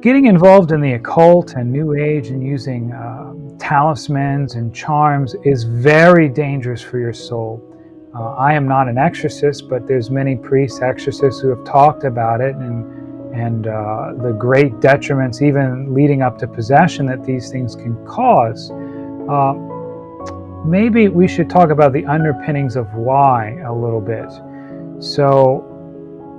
Getting involved in the occult and New Age and using talismans and charms is very dangerous for your soul. I am not an exorcist, but there's many priests, exorcists who have talked about it and the great detriments, even leading up to possession, that these things can cause. Maybe we should talk about the underpinnings of why a little bit. So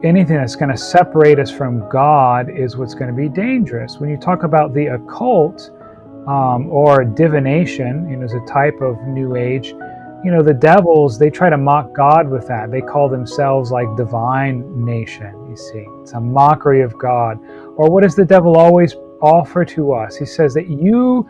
anything that's going to separate us from God is what's going to be dangerous. When you talk about the occult or divination, as a type of New Age, the devils, they try to mock God with that. They call themselves like divine nation, you see. It's a mockery of God. Or what does the devil always offer to us? He says that you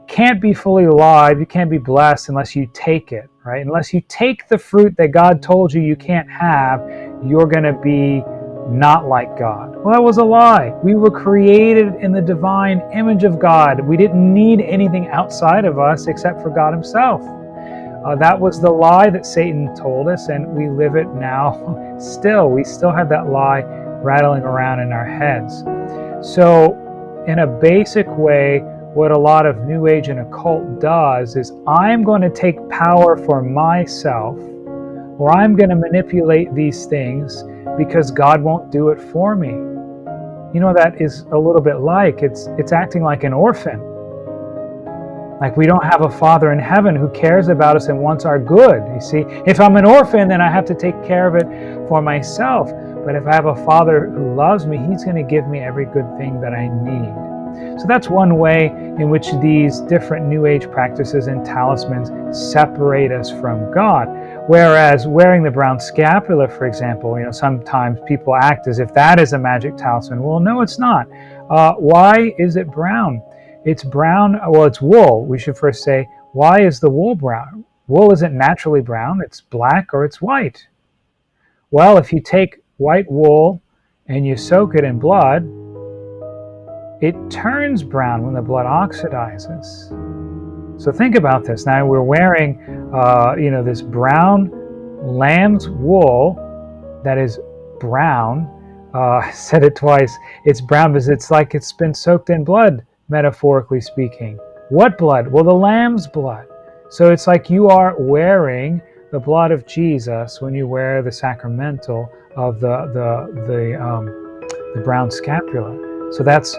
can't be fully alive, you can't be blessed unless you take it, right? Unless you take the fruit that God told you can't have, you're going to be not like God. Well, that was a lie. We were created in the divine image of God. We didn't need anything outside of us except for God himself. That was the lie that Satan told us, and we live it now still. We still have that lie rattling around in our heads. So in a basic way, what a lot of New Age and occult does is I'm going to take power for myself, or I'm going to manipulate these things because God won't do it for me. That is a little bit like, it's acting like an orphan. Like we don't have a Father in heaven who cares about us and wants our good. You see, if I'm an orphan, then I have to take care of it for myself. But if I have a Father who loves me, he's going to give me every good thing that I need. So that's one way in which these different New Age practices and talismans separate us from God. Whereas wearing the brown scapular, for example, sometimes people act as if that is a magic talisman. Well, no, it's not. Why is it brown? It's brown, well, it's wool. We should first say, why is the wool brown? Wool isn't naturally brown. It's black or it's white. Well, if you take white wool and you soak it in blood, it turns brown when the blood oxidizes. So think about this. Now we're wearing, this brown lamb's wool that is brown. I said it twice. It's brown because it's like it's been soaked in blood, metaphorically speaking. What blood? Well, the lamb's blood. So it's like you are wearing the blood of Jesus when you wear the sacramental of the brown scapula. So that's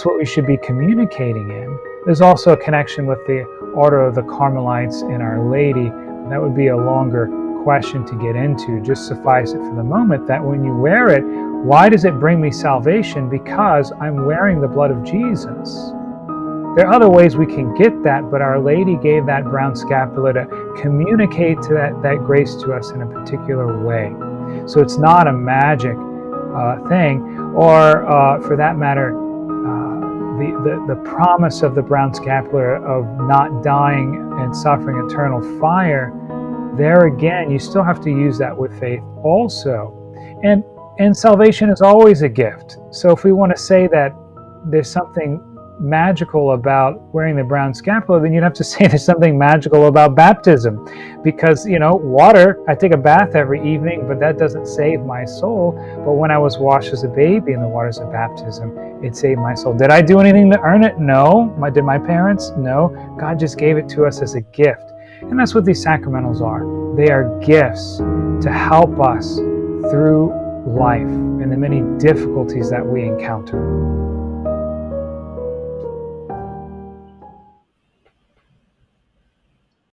what we should be communicating in. There's also a connection with the Order of the Carmelites and Our Lady. That would be a longer question to get into. Just suffice it for the moment that when you wear it, why does it bring me salvation? Because I'm wearing the blood of Jesus. There are other ways we can get that, but Our Lady gave that brown scapula to communicate to that grace to us in a particular way. So it's not a magic thing, or for that matter, the promise of the brown scapular of not dying and suffering eternal fire. There again, you still have to use that with faith also. And salvation is always a gift. So if we want to say that there's something magical about wearing the brown scapular, then you'd have to say there's something magical about baptism. Because, water, I take a bath every evening, but that doesn't save my soul. But when I was washed as a baby in the waters of baptism, it saved my soul. Did I do anything to earn it? No. Did my parents? No. God just gave it to us as a gift. And that's what these sacramentals are. They are gifts to help us through life and the many difficulties that we encounter.